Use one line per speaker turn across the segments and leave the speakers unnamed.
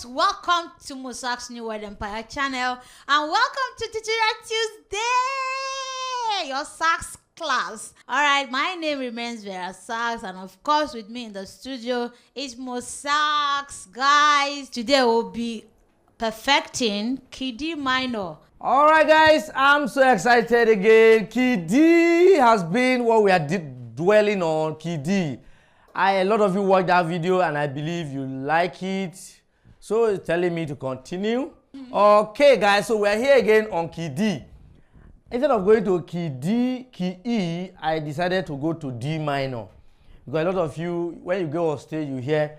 guys, welcome to MOSAX New World Empire channel and welcome to Tutorial Tuesday, your sax class. Alright, my name remains Vera Sax, and of course with me in the studio is MOSAX. Guys, today we'll be perfecting key D minor.
Alright guys, I'm so excited again. Key D has been what we are dwelling on, key D. A lot of you watched that video and I believe you like it. So it's telling me to continue. Okay guys, so we're here again on key D. Instead of going to key D, key E, I decided to go to D minor. Because a lot of you, when you go on stage, you hear,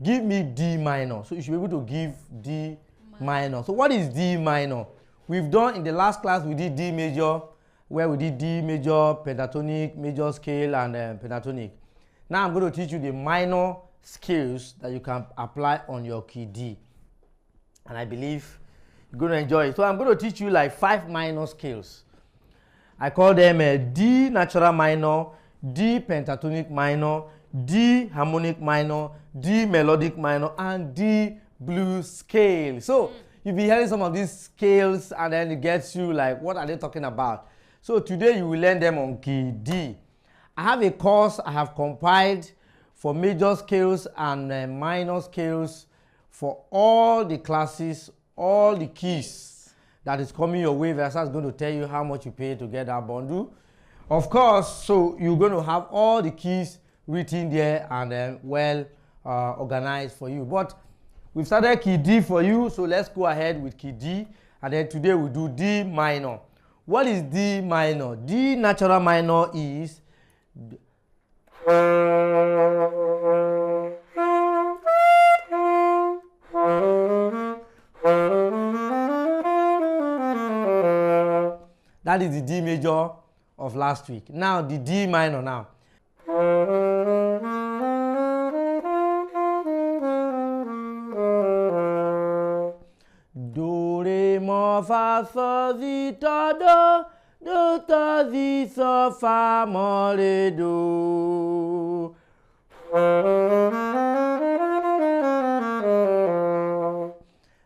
give me D minor. So you should be able to give D minor. So what is D minor? We've done in the last class, we did D major, where we did D major, pentatonic, major scale, and pentatonic. Now I'm going to teach you the minor scales that you can apply on your key D. And I believe you're going to enjoy it. So I'm going to teach you like 5 minor scales. I call them D natural minor, D pentatonic minor, D harmonic minor, D melodic minor, and D blues scale. So you'll be hearing some of these scales and then it gets you like, what are they talking about? So today you will learn them on key D. I have a course I have compiled for major scales and minor scales for all the classes, all the keys that is coming your way. Versa is going to tell you how much you pay to get that bundle. Of course, so you're going to have all the keys written there and well organized for you. But we've started key D for you, so let's go ahead with key D. And then today we do D minor. What is D minor? D natural minor is that is the D major of last week. Now the D minor now. Do, re, mo, fa, sol, si, do, ta, si, so, fa, mo, re, do.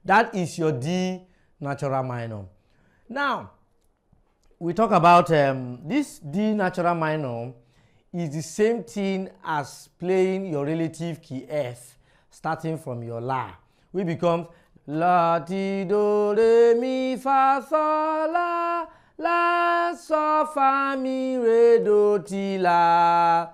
That is your D natural minor. Now, we talk about this D natural minor is the same thing as playing your relative key F, starting from your La. We become La, ti, do, re, mi, fa, sol, la, la, so, fa, mi, re, do, ti, la.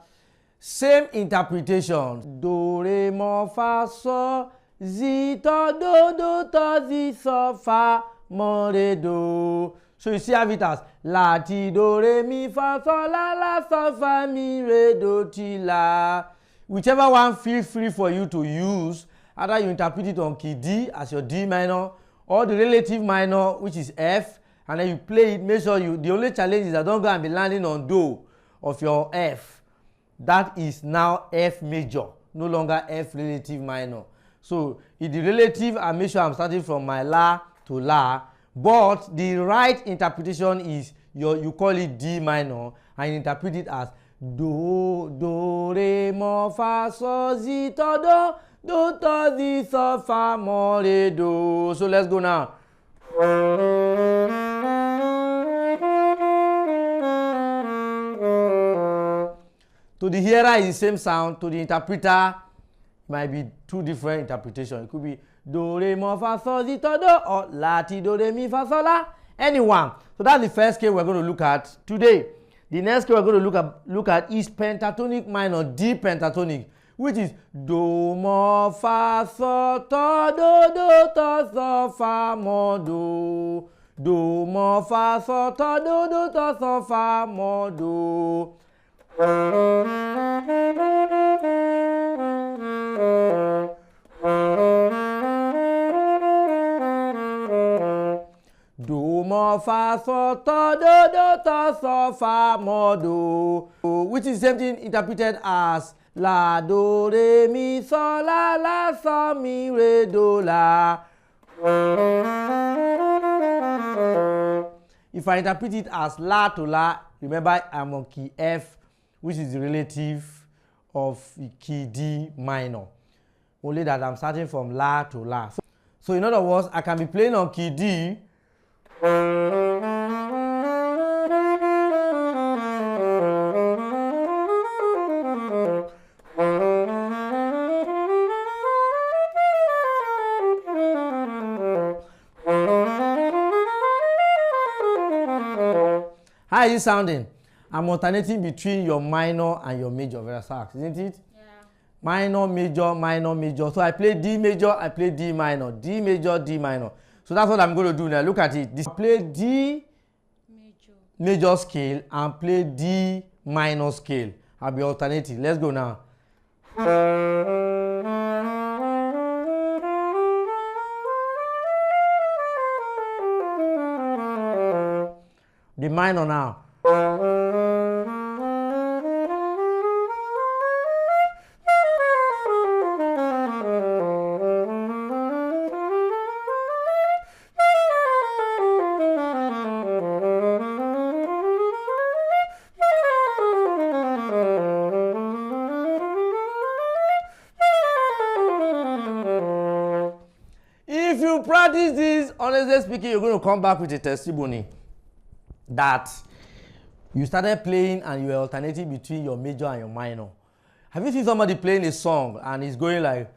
Same interpretation. Do, re, mo, fa, sol, si, do, ta, si, so, fa, mo, re, do. So you see how it as La, ti, do, re, mi, fa, sol, la, la, so, fa, mi, re, do, ti, la. Whichever one feels free for you to use. Either you interpret it on key D as your D minor or the relative minor, which is F, and then you play it. Make sure the only challenge is that don't go and be landing on Do of your F. That is now F major, no longer F relative minor. So in the relative, I make sure I'm starting from my La to La, but the right interpretation is you call it D minor and you interpret it as Do, re, mo, fa, sol, si, do, ta, si, so, fa, mo, re, do. So let's go now. To the hearer is the same sound. To the interpreter, it might be 2 different interpretations. It could be do, re, mo, fa, sol, si, do, or la, ti, do, re, mi, fa, sol, la. Anyone. So that's the first scale we're going to look at today. The next scale we're going to look at is pentatonic minor, D pentatonic, which is do, mo, fa, sol, do, ta, so, fa, mo, do. Do, mo, fa, sol, do, ta, so, fa, mo, do. Do, mo, fa, sol, do, ta, so, fa, mo, do. Which is the same thing interpreted as La, do, re, mi, sol, la, la, so, mi, re, do, la. If I interpret it as La to La, remember I'm on key F, which is the relative of key D minor. Only that I'm starting from La to La. So in other words, I can be playing on key D. How is it sounding? I'm alternating between your minor and your major vera sax, isn't it?
Yeah.
Minor, major, minor, major. So I play D major, I play D minor, D major, D minor. So that's what I'm going to do now. Look at it. This play D major scale and play D minor scale. I'll be alternating. Let's go now. The minor now. If you practice this, honestly speaking, you're going to come back with a testimony that you started playing and you were alternating between your major and your minor. Have you seen somebody playing a song and it's going like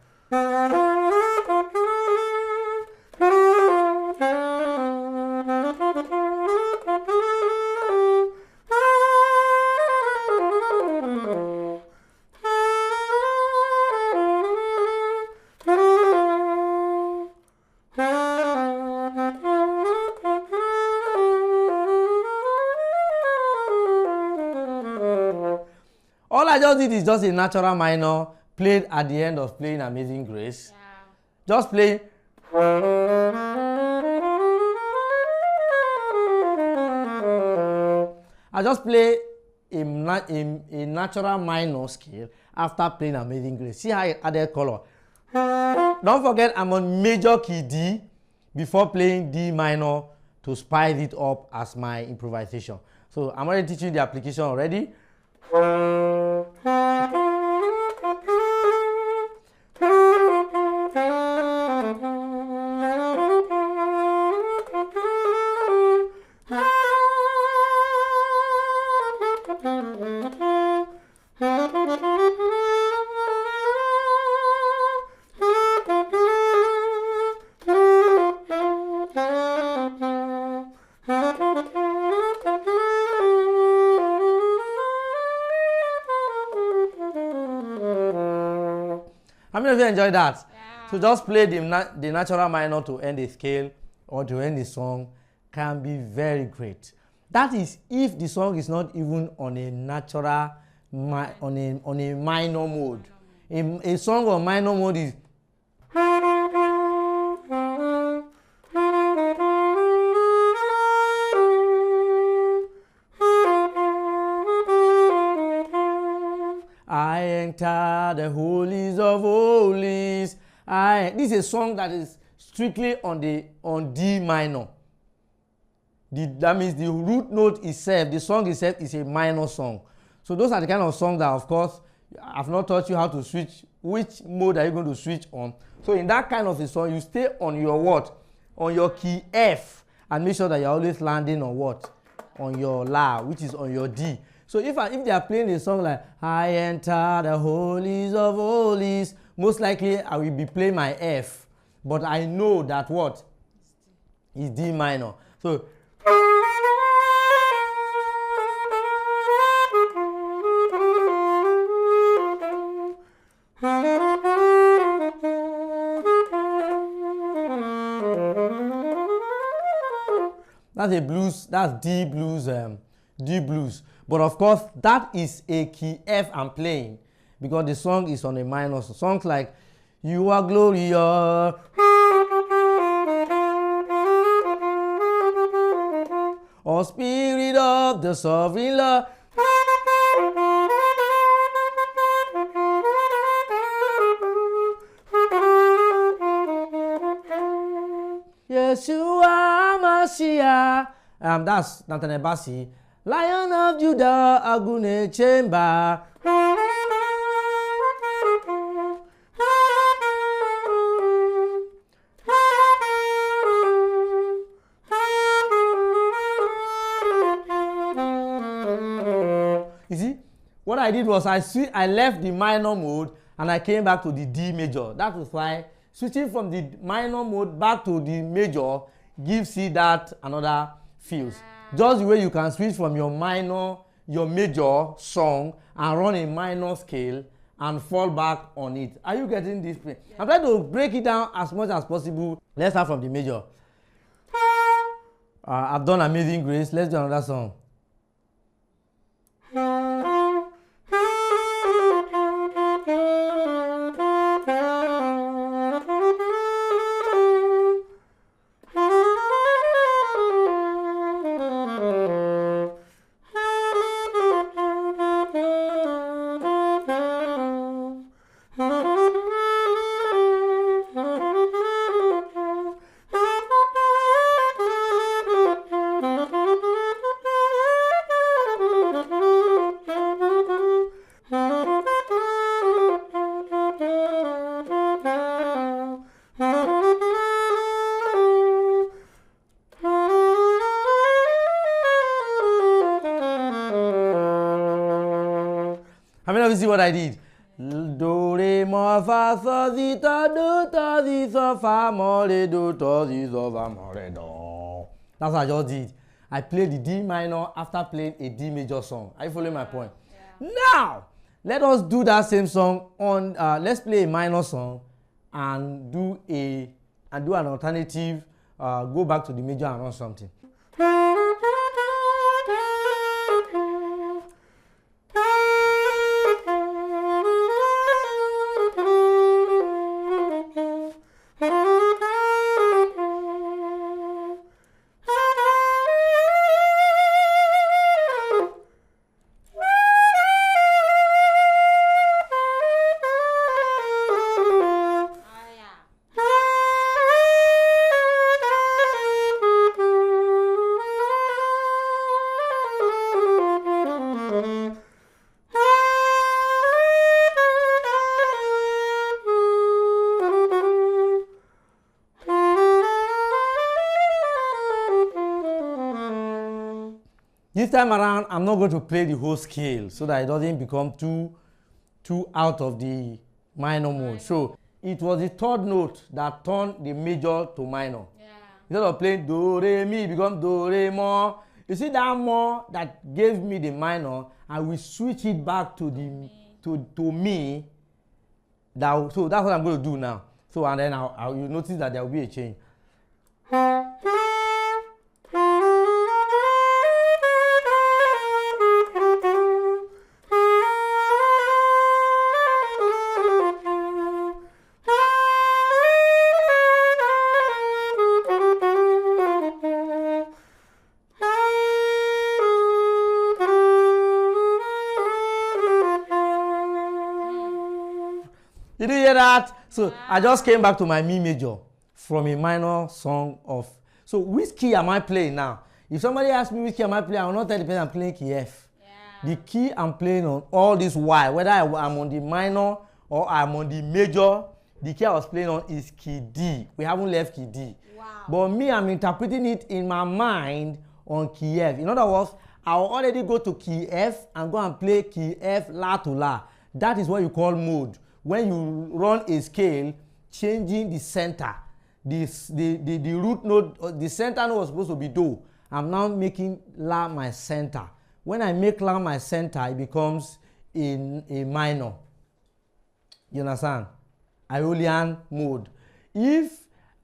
all I just did is just a natural minor played at the end of playing Amazing Grace. Yeah. Just play. I just play a natural minor scale after playing Amazing Grace. See how I added color. Don't forget I'm on major key D before playing D minor to spice it up as my improvisation. So I'm already teaching the application already. How many of you enjoyed that? Yeah. So just play the natural minor to end a scale or to end the song can be very great. That is if the song is not even on a natural, on a minor mode. A song on minor mode is I enter the holies of holies. This is a song that is strictly on D minor. That means the root note itself, the song itself is a minor song. So those are the kind of songs that, of course, I've not taught you how to switch. Which mode are you going to switch on? So in that kind of a song, you stay on your what? On your key F, and make sure that you're always landing on what? On your La, which is on your D. So if they are playing a song like I enter the holies of holies, most likely I will be playing my F. But I know that what? Is D minor. So that's a blues, that's D blues, D blues. But of course, that is a key F I'm playing because the song is on a minor. So songs like You Are Glorious, or Spirit of the Sovereign Lord, Yeshua Mashiach, that's Nathaniel Bassi. Lion of Judah, Agune Chamber. what I did was I left the minor mode and I came back to the D major. That was why switching from the minor mode back to the major gives you that another feels. Just the way you can switch from your major song and run a minor scale and fall back on it. Are you getting this? Yeah. I'm trying to break it down as much as possible. Let's start from the major. I've done Amazing Grace. Let's do another song. How many of you see what I did? Do, re, mo, fa, so, si, do, si, so, fa, mo, re, do, si, so, fa, mo, re, do. That's what I just did. I played the D minor after playing a D major song. Are you following my point? Yeah. Now, let us do that same song on, let's play a minor song and do an alternative, go back to the major and run something. This time around, I'm not going to play the whole scale so that it doesn't become too out of the minor mode. So it was the third note that turned the major to minor. Yeah. Instead of playing do, re, mi, it becomes do, re, mo. You see that mo that gave me the minor, I will switch it back to the to me. So that's what I'm going to do now. So and then you'll notice that there will be a change. Did you hear that? So I just came back to my Mi major from a minor song of. So which key am I playing now? If somebody asks me which key am I playing, I will not tell the person I'm playing key F. Yeah. The key I'm playing on all this while, whether I'm on the minor or I'm on the major, the key I was playing on is key D. We haven't left key D. Wow. But me, I'm interpreting it in my mind on key F. In other words, I'll already go to key F and go and play key F La to La. That is what you call mode. When you run a scale, changing the center, the root note, the center note was supposed to be Do. I'm now making La my center. When I make La my center, it becomes in a minor. You understand? Aeolian mode. If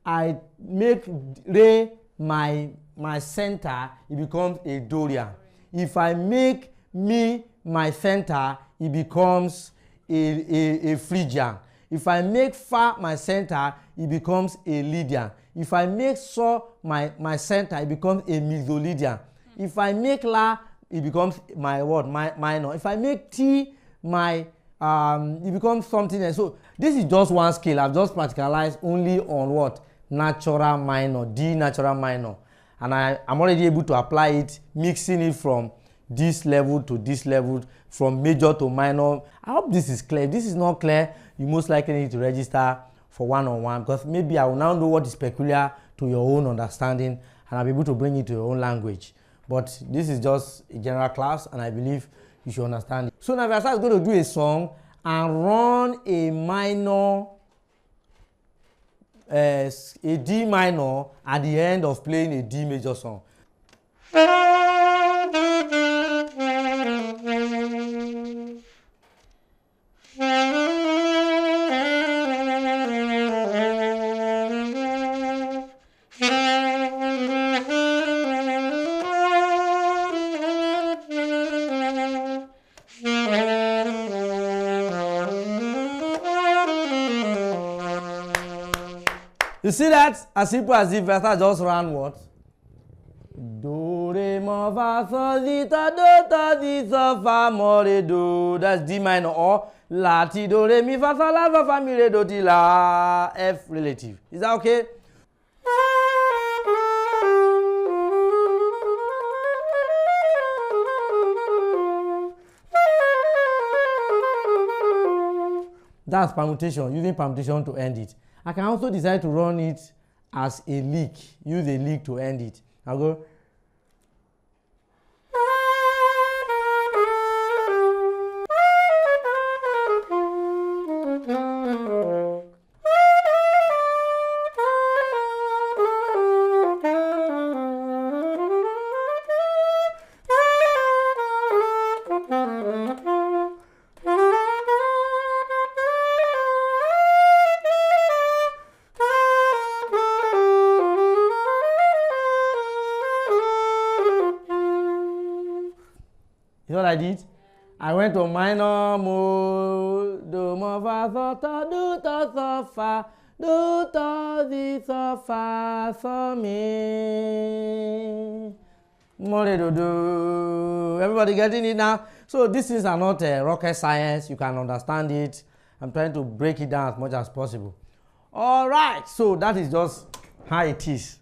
I make Re my center, it becomes a Dorian. If I make Mi my center, it becomes a Phrygian. If I make Fa my center, it becomes a Lydian. If I make So my center, it becomes a Mixolydian. If I make La, it becomes my what? My minor. If I make T my it becomes something else. So this is just one scale. I've just practicalized only on what? Natural minor, D natural minor. And I'm already able to apply it, mixing it from this level to this level, from major to minor. I hope this is clear. If this is not clear, you most likely need to register for one-on-one, because maybe I will now know what is peculiar to your own understanding and I'll be able to bring it to your own language. But this is just a general class and I believe you should understand it. So now Versa is going to do a song and run a minor, a D minor at the end of playing a D major song. You see that? As simple as if Versa just ran what? Do, re, mo, fa, sol, si, ta, do, si, so, fa, mo, re, do. That's D minor. Or la, ti, do, re, mi, fa, sol, la, so, fa, mi, re, do, ti, la. F relative. Is that okay? That's permutation, using permutation to end it. I can also decide to run it as a lick, use a lick to end it. I'll go. You know what I did? I went to minor, mo, do, mo, fa, so, ta, do, ta, so, fa, do, ta, si, so, fa, so, mi, mo, re, do, do. Everybody getting it now? So these things are not rocket science. You can understand it. I'm trying to break it down as much as possible. All right. So that is just how it is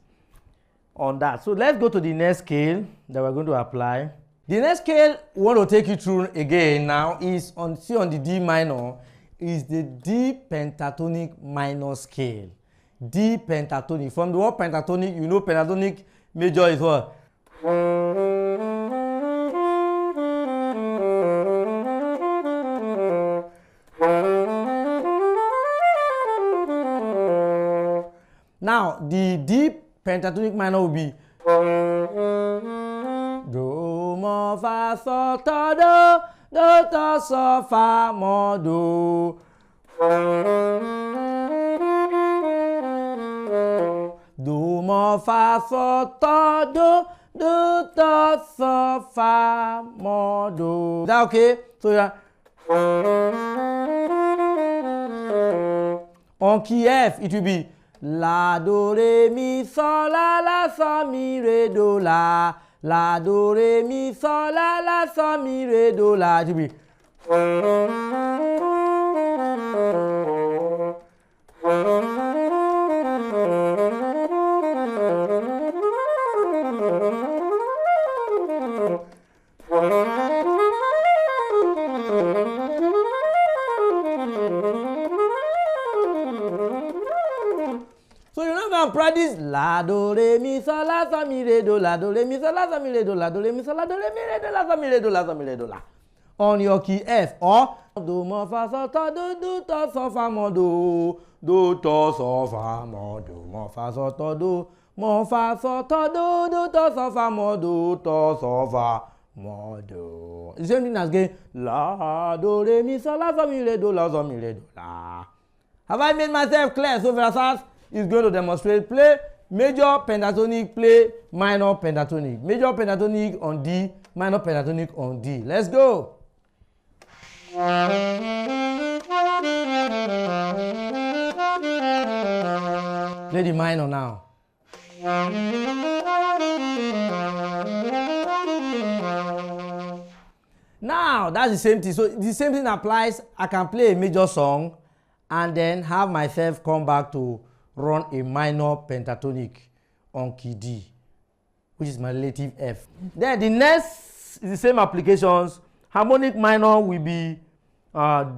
on that. So let's go to the next scale that we're going to apply. The next scale we want to take you through again now is on the D minor, is the D pentatonic minor scale. D pentatonic. From the word pentatonic, you know pentatonic major is what? Now the D pentatonic minor will be do, mo, fa, sol, ta, do, ta, so, fa, mo, do. Do, mo, fa, sol, ta, do, ta, so, fa, mo, do. Is that okay? So yeah. On key F, it will be la, do, re, mi, sol, la, so, mi, re, do, la. La, do, re, mi, sol, la, so, mi, re, do, la. It will be. So you know how to practice la, do, re, mi, sol, la, so, mi, re, do, la, do, re, mi, sol, la, so, mi, re, do, la, do, re, mi, sol, la, do, re, mi, re, do, la, so, mi, re, do, la, so, mi, re, do, la. On your key F, or do, mo, fa, sol, ta, do, ta, so, fa, mo, do, ta, so, fa, mo, do, mo, fa, sol, ta, do, mo, fa, sol, ta, do, ta, so, fa, mo, do, ta, so, fa, mo, do. The same thing as again, la, do, re, mi, sol, la, so, mi, re, do, la, so, mi, re, do, la. Have I made myself clear? So Versa is going to demonstrate play major pentatonic, play minor pentatonic. Major pentatonic on D, minor pentatonic on D. Let's go. Play the minor now. Now that's the same thing. So the same thing applies. I can play a major song and then have myself come back to run a minor pentatonic on key D, which is my relative F. Then the next is the same applications. Harmonic minor will be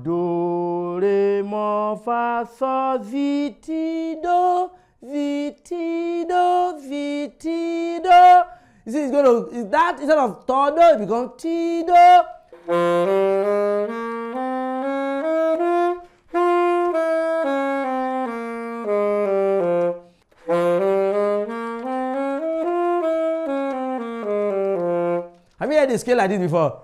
do, re, mo, fa, sol, si, ti, do, si, ti, do, si, ti, do. You see, it's going to, is that instead of to, do, it becomes ti, do. Have you heard a scale like this before?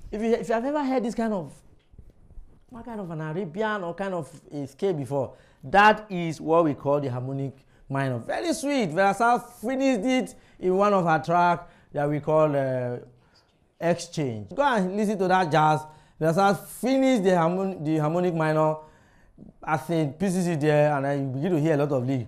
If you have ever heard this kind of an Arabian or kind of a scale before, that is what we call the harmonic minor. Very sweet. Versailles finished it in one of her tracks that we call Exchange. Go and listen to that jazz. Versailles finished the harmonic minor. I think pieces it there, and I begin to hear a lot of lead.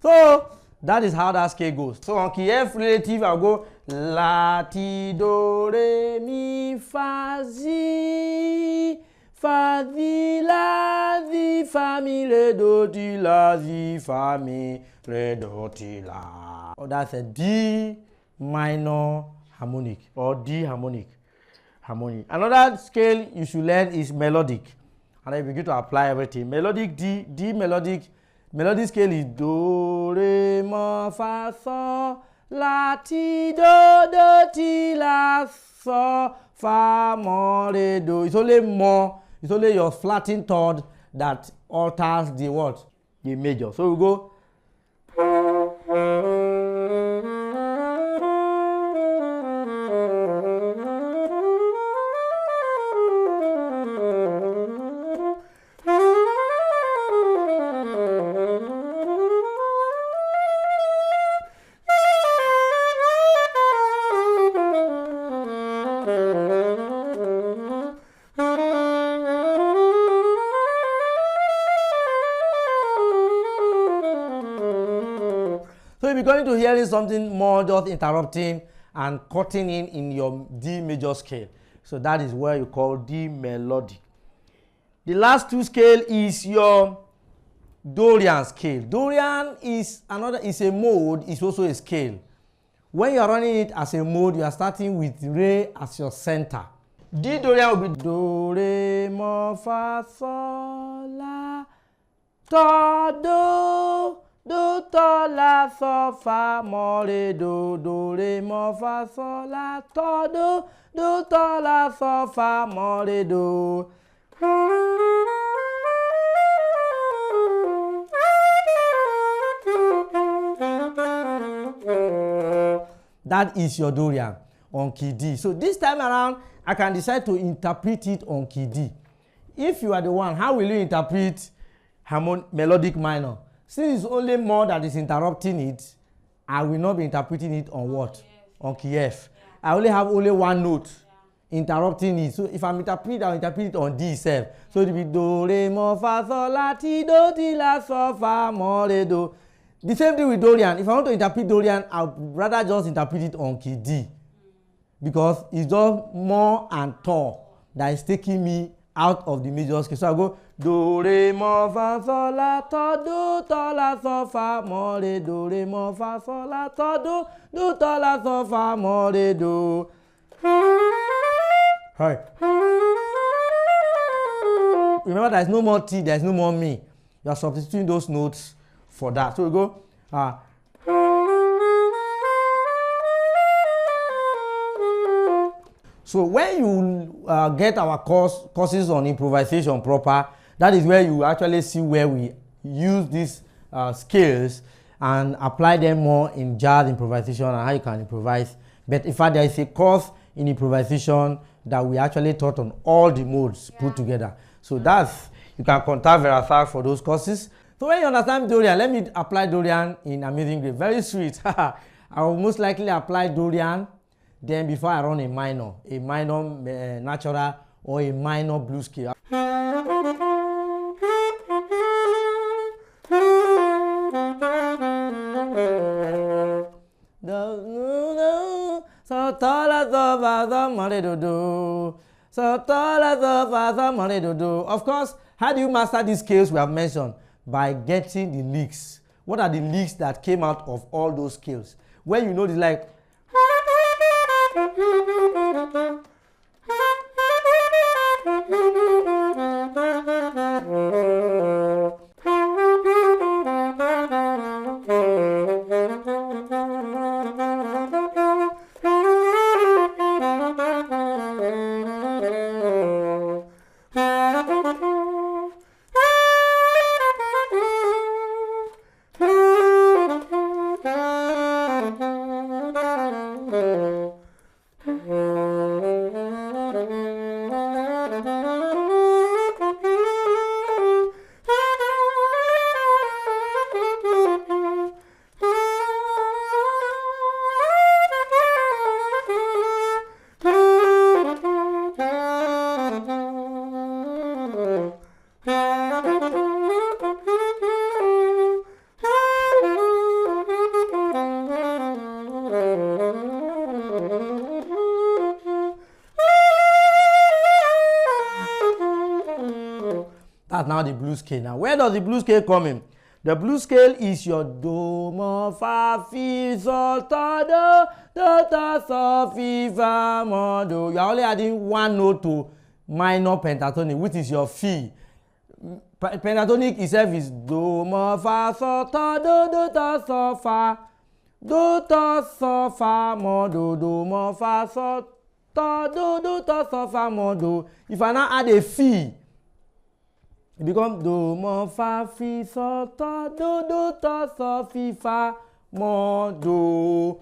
So that is how that scale goes. So on key F relative, I'll go La, Ti, Do, Re, Mi, Fa, Si, Fa, Di, La, Di, Fa, Mi, Re, Do, Ti, La, Di, Fa, Mi, Re, Do, Ti, La. Oh, that's a D minor harmonic or D harmonic. Another scale you should learn is melodic. And I begin to apply everything. Melodic D melodic. Melodic scale is Do, Re, Mi, Fa, Sol, La, Ti, Do, Ti, La, Sol, Fa, Mo, Re, Do. It's only Mo. It's only your flattened third that alters the what? The major. So we go. So you'll be going to hearing something more just interrupting and cutting in your D major scale. So that is where you call D melodic. The last two scale is your Dorian scale. Dorian is a mode, it's also a scale. When you are running it as a mode, you are starting with Re as your center. D Dorian will be Do, Re, Mi, Fa, Sol, La, Do, Do. Do, to, la, so, fa, mo, re, do, re, mi, fa, sol, la, to, do, to, la, so, fa, mo, re, do. That is your Dorian on key D. So this time around, I can decide to interpret it on key D. If you are the one, how will you interpret melodic minor? Since it's only more that is interrupting it, I will not be interpreting it on what? On key F. I only have one note interrupting it. So if I'm interpreting, I'll interpret it on D itself. So it will be Do, Re, Mi, Fa, Sol, La, Ti, Do, Ti, La, Sol, Fa, Mo, Re, Do. The same thing with Dorian. If I want to interpret Dorian, I'd rather just interpret it on key D. Because it's just more and tall that is taking me out of the major scale. So I go Do, Re, Mi, Fa, Sol, La, to, la, so, fa, mo, re, do, re, mi, fa, sol, la, to, la, so, fa, mo, re, do. Hi. Remember, there is no more T, there is no more me. You are substituting those notes for that. So we go. So when you get our courses on improvisation proper, that is where you actually see where we use these skills and apply them more in jazz improvisation and how you can improvise. But in fact, there is a course in improvisation that we actually taught on all the modes put together. So that's, you can contact VeraSax for those courses. So when you understand Dorian, let me apply Dorian in Amazing Grace. Very sweet. I will most likely apply Dorian then before I run a minor natural or a minor blues scale. Of course, how do you master these scales we have mentioned? By getting the licks. What are the licks that came out of all those scales? When you know the like that's now the blues scale. Now, where does the blues scale come in? The blues scale is your do, mo, fa, fi, sol, do, ta, sol, fi, fa, mo, do. You are only adding one note to minor pentatonic, which is your fi. Pentatonic itself is do, mo, fa, sol, do, ta, sol, fa. Do, ta, sol, fa, mo, do, mo, fa, sol, do, ta, sol, fa, mo, do. If I now add a fi, it becomes do, mo, fa, fi, sol, do, ta, sol, fi, fa, mo, do.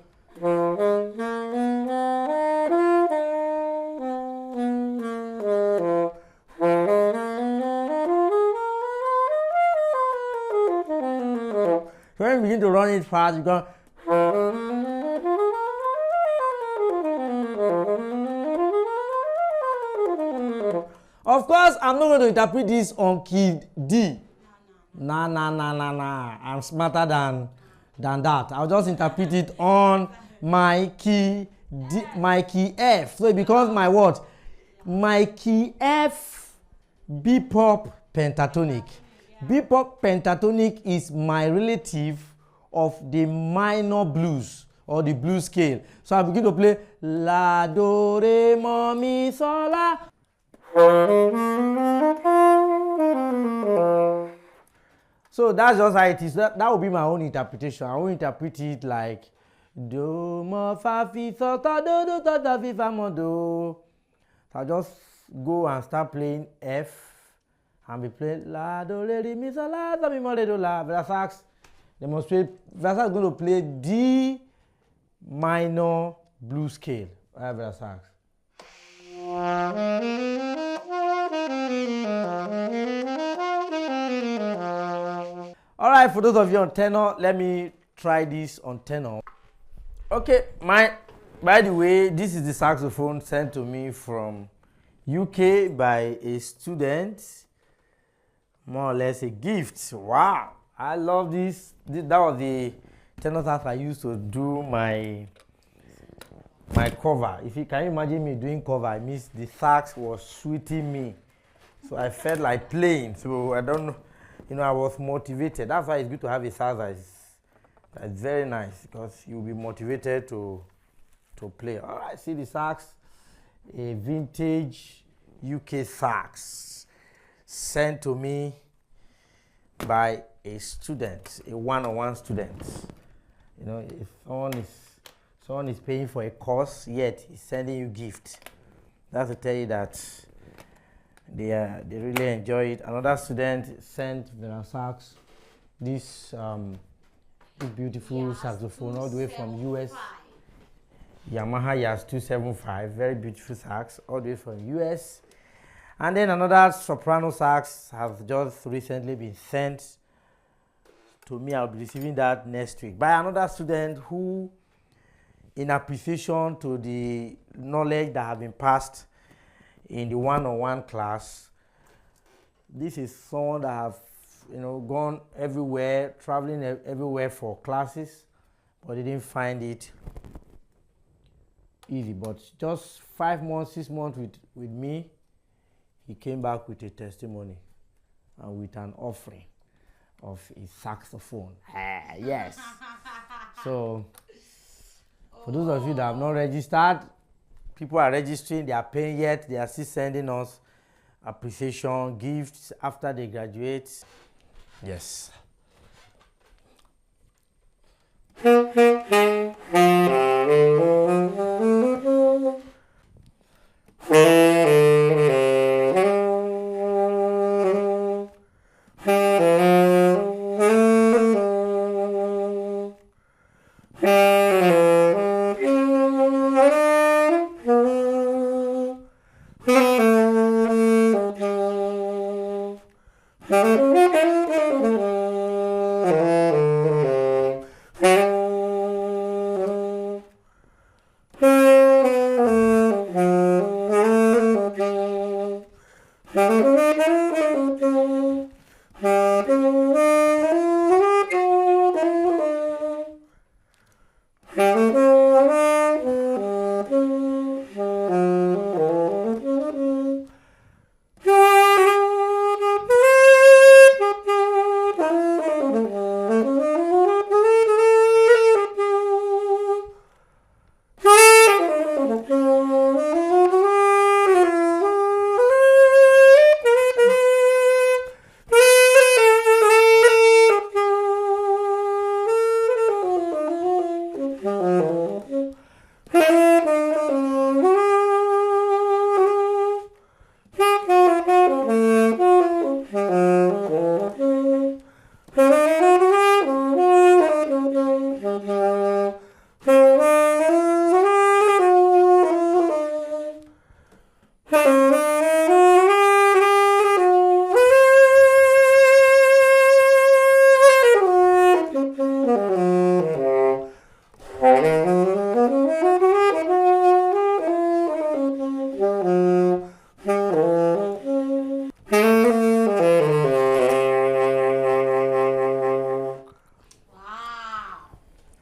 So when you begin to run it fast, you go. Of course, I'm not going to interpret this on key D. Nah. I'm smarter than that. I'll just interpret it on my key D, my key F. So it becomes my what? My key F bebop pentatonic. Bebop pentatonic is my relative of the minor blues or the blues scale. So I begin to play la, do, re, mo, mi, sol, la. So that's just how it is. That will be my own interpretation. I will interpret it like do, mo, fa, fi, sol, do, ta, fi, fa, mo, do. So I just go and start playing F and be playing la, do, re, mi, sol, la, mi, mo, re, do, la. VIBRATO demonstrate. VIBRATO is going to play D minor blues scale. VIBRATO. All right, for those of you on tenor, let me try this on tenor. Okay, by the way, this is the saxophone sent to me from UK by a student, more or less a gift. Wow, I love this. That was the tenor sax I used to do my cover. Can you imagine me doing cover? It means the sax was sweeting me, so I felt like playing. So I don't know. I was motivated. That's why it's good to have a sax that's very nice, because you'll be motivated to play. All right, see the sax, a vintage UK sax sent to me by a student, a one-on-one student. If someone is paying for a course, yet he's sending you gift, that's to tell you that they really enjoy it. Another student sent VIBRATO this beautiful saxophone all the way from US. Yamaha Yas 275, very beautiful sax all the way from US. And then another soprano sax has just recently been sent to me. I'll be receiving that next week by another student who, in appreciation to the knowledge that have been passed in the one-on-one class. This is someone that have, gone everywhere, traveling everywhere for classes, but didn't find it easy. But just 5 months, 6 months with me, he came back with a testimony and with an offering of his saxophone. Yes. So, for those of you that have not registered, people are registering, they are paying yet, they are still sending us appreciation gifts after they graduate. Yes.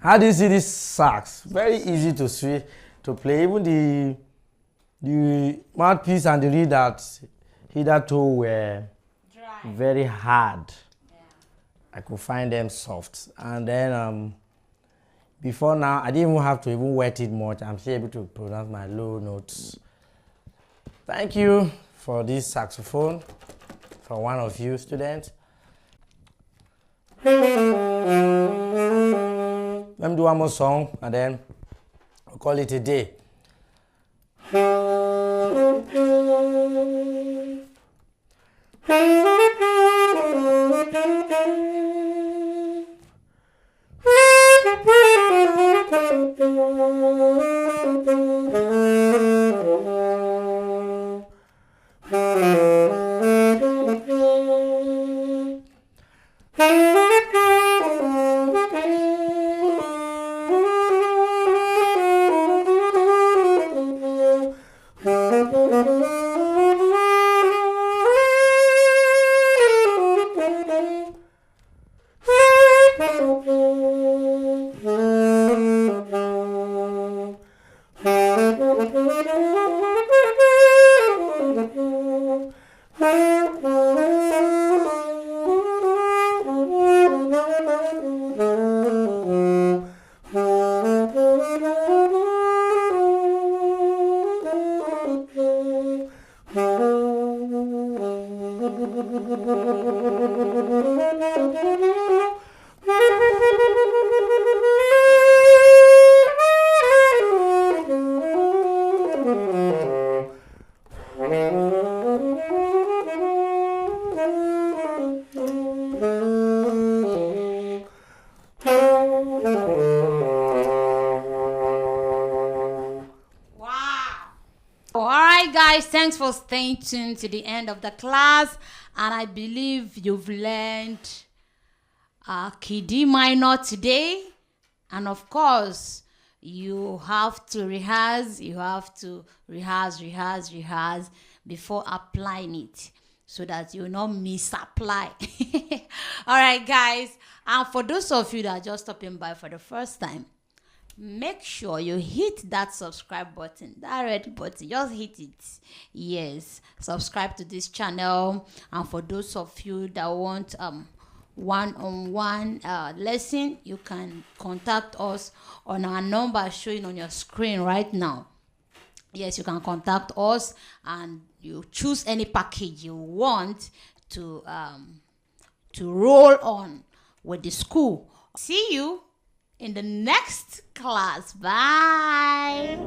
How do you see this sax? Very easy to play. Even the mouthpiece and the reed that hitherto were dry, very hard. Yeah. I could find them soft. And then before now, I didn't even have to wet it much. I'm still able to pronounce my low notes. Thank you for this saxophone from one of you students. Let me do one more song and then I'll call it a day.
Thanks for staying tuned to the end of the class, and I believe you've learned key D minor today. And of course, you have to rehearse. You have to rehearse before applying it, so that you will not misapply. All right, guys. And for those of you that are just stopping by for the first time, make sure you hit that subscribe button, that red button. Just hit it. Yes, subscribe to this channel. And for those of you that want one-on-one lesson, you can contact us on our number showing on your screen right now. Yes, you can contact us, and you choose any package you want to roll on with the school. See you in the next class. Bye.